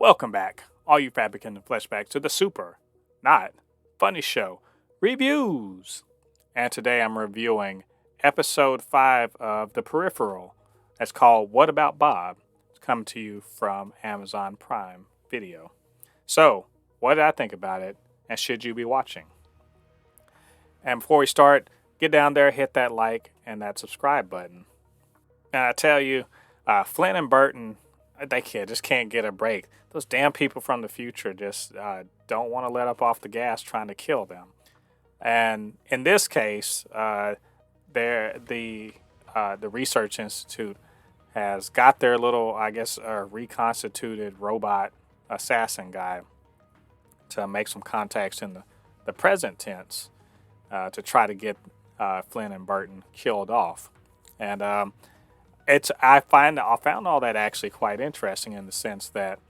Welcome back, all you Fabricans and Fleshbags, to the super, not funny show reviews. And today I'm reviewing episode 5 of The Peripheral. That's called What About Bob? It's coming to you from Amazon Prime Video. So, what did I think about it, and should you be watching? And before we start, get down there, hit that like and that subscribe button. And I tell you, Flynne and Burton, they just can't get a break. Those damn people from the future just don't want to let up off the gas trying to kill them. And in this case, the research institute has got their little, reconstituted robot assassin guy to make some contacts in the present tense to try to get Flynne and Burton killed off. And I found all that actually quite interesting in the sense that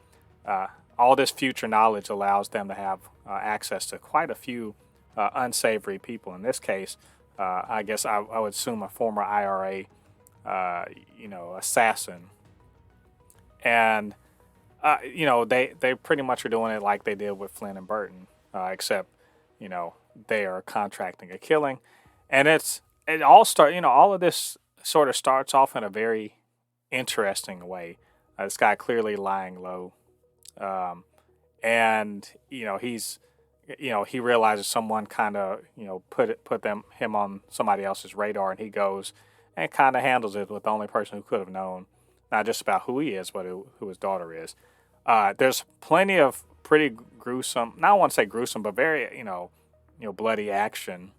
all this future knowledge allows them to have access to quite a few unsavory people. In this case, I would assume a former IRA, assassin, and they pretty much are doing it like they did with Flynne and Burton, except they are contracting a killing, and all of this sort of starts off in a very interesting way. This guy clearly lying low, and he realizes someone kind of put him on somebody else's radar, and he goes and kind of handles it with the only person who could have known, not just about who he is, but who his daughter is. There's plenty of pretty gruesome, not I want to say gruesome, but very bloody action.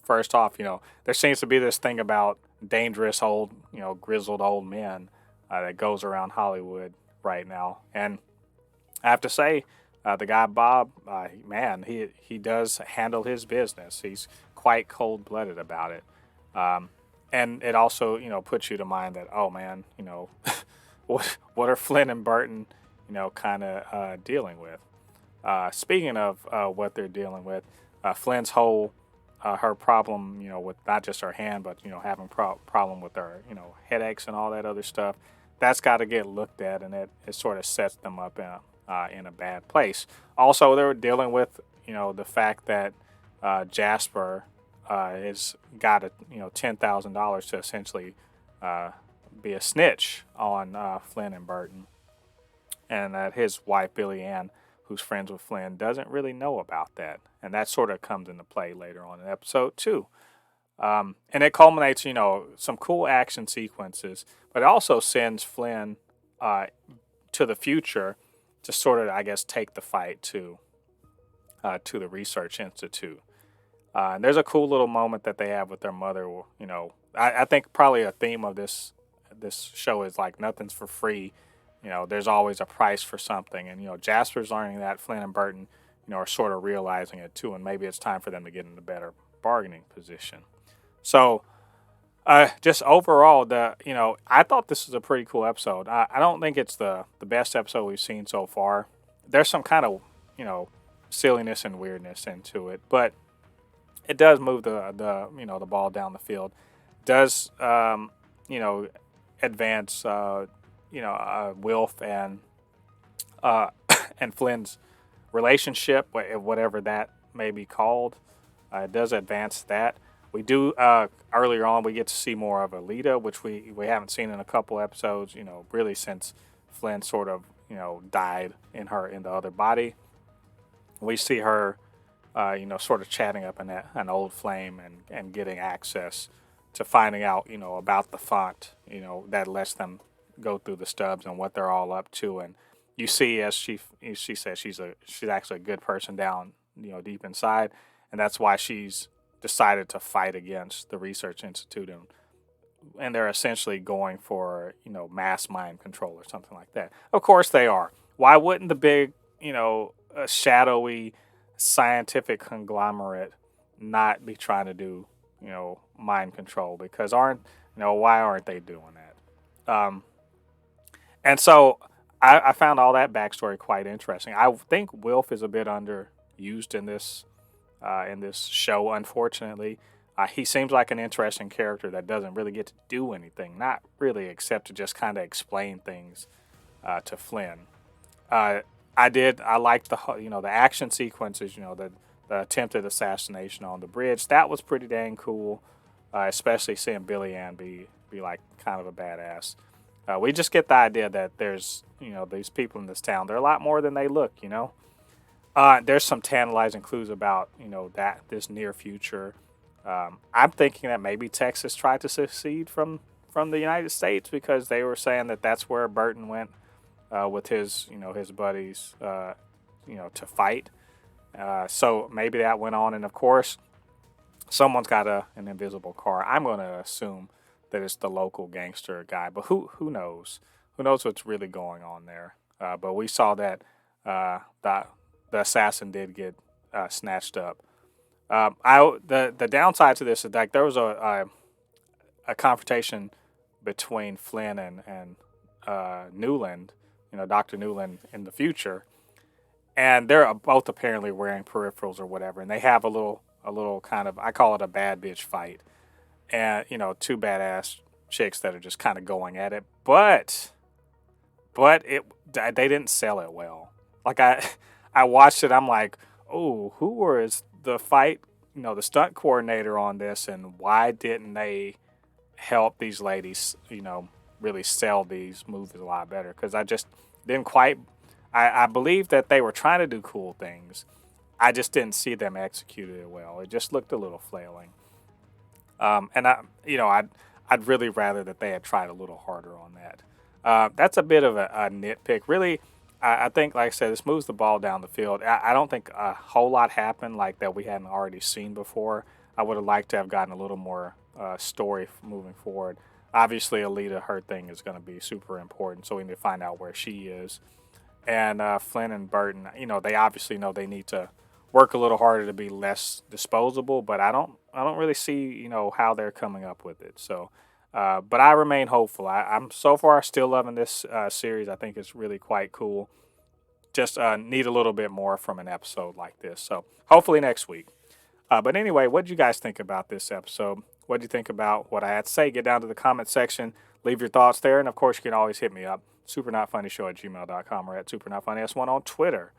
First off, there seems to be this thing about dangerous old, grizzled old men that goes around Hollywood right now. And I have to say, the guy Bob, he does handle his business. He's quite cold-blooded about it. And it also, puts you to mind that, oh man, what are Flynne and Burton, kind of dealing with? Speaking of what they're dealing with, Flynn's whole her problem, with not just her hand, but having problem with her, headaches and all that other stuff. That's got to get looked at, and it sort of sets them up in a bad place. Also, they're dealing with the fact that Jasper has got $10,000 to essentially be a snitch on Flynne and Burton, and that his wife Billy Ann, who's friends with Flynn, doesn't really know about that. And that sort of comes into play later on in episode 2. And it culminates, some cool action sequences, but it also sends Flynn to the future to sort of, take the fight to the Research Institute. And there's a cool little moment that they have with their mother. I think probably a theme of this show is like nothing's for free. There's always a price for something. And, Jasper's learning that. Flynne and Burton, are sort of realizing it too. And maybe it's time for them to get in a better bargaining position. So, just overall, I thought this was a pretty cool episode. I don't think it's the best episode we've seen so far. There's some kind of, silliness and weirdness into it. But it does move the ball down the field. Does, advance, Wilf and and Flynn's relationship, whatever that may be called. It does advance that. We do earlier on we get to see more of Alita, which we haven't seen in a couple episodes. Really since Flynn sort of died in the other body. We see her, sort of chatting up an old flame and getting access to finding out about the font that lets them go through the stubs and what they're all up to. And you see, as she says, she's actually a good person down deep inside, and that's why she's decided to fight against the Research Institute, and they're essentially going for mass mind control or something like that. Of course they are. Why wouldn't the big shadowy scientific conglomerate not be trying to do mind control? Because why aren't they doing that? And so I found all that backstory quite interesting. I think Wilf is a bit underused in this show, unfortunately. He seems like an interesting character that doesn't really get to do anything, not really except to just kind of explain things to Flynn. uh, I liked the action sequences, the attempted assassination on the bridge. That was pretty dang cool, especially seeing Billy Ann be like kind of a badass. We just get the idea that there's these people in this town. They're a lot more than they look. There's some tantalizing clues about that this near future. I'm thinking that maybe Texas tried to secede from the United States because they were saying that that's where Burton went with his buddies to fight. So maybe that went on, and of course, someone's got an invisible car. I'm going to assume that it's the local gangster guy, but who knows? Who knows what's really going on there? But we saw that the assassin did get snatched up. The downside to this is like there was a confrontation between Flynne and Nuland, Dr. Nuland in the future, and they're both apparently wearing peripherals or whatever, and they have a little kind of, I call it a bad bitch fight, and two badass chicks that are just kind of going at it, but they didn't sell it well. Like I watched it, I'm like, oh, who was the fight, the stunt coordinator on this, and why didn't they help these ladies, really sell these movies a lot better? Because I just didn't quite. I believe that they were trying to do cool things. I just didn't see them execute it well. It just looked a little flailing. And I'd really rather that they had tried a little harder on that. That's a bit of a nitpick. Really, I think, like I said, this moves the ball down the field. I don't think a whole lot happened like that we hadn't already seen before. I would have liked to have gotten a little more story moving forward. Obviously, Alita, her thing is going to be super important, so we need to find out where she is. And Flynne and Burton, they obviously know they need to work a little harder to be less disposable, but I don't really see, how they're coming up with it. So, but I remain hopeful. I'm so far still loving this series. I think it's really quite cool. Just need a little bit more from an episode like this. So hopefully next week. But anyway, what did you guys think about this episode? What do you think about what I had to say? Get down to the comment section. Leave your thoughts there. And, of course, you can always hit me up. supernotfunnyshow@gmail.com or at supernotfunnys1 on Twitter.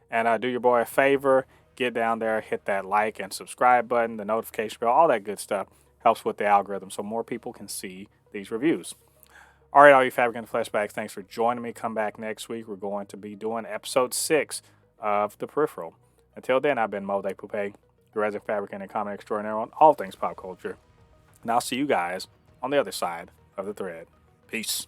And do your boy a favor. Get down there. Hit that like and subscribe button, the notification bell, all that good stuff. Helps with the algorithm so more people can see these reviews. All right, all you Fabricans and Fleshbags, thanks for joining me. Come back next week. We're going to be doing episode 6 of The Peripheral. Until then, I've been Mo De Poupée, your resident fabricant and comic extraordinaire on all things pop culture. And I'll see you guys on the other side of the thread. Peace.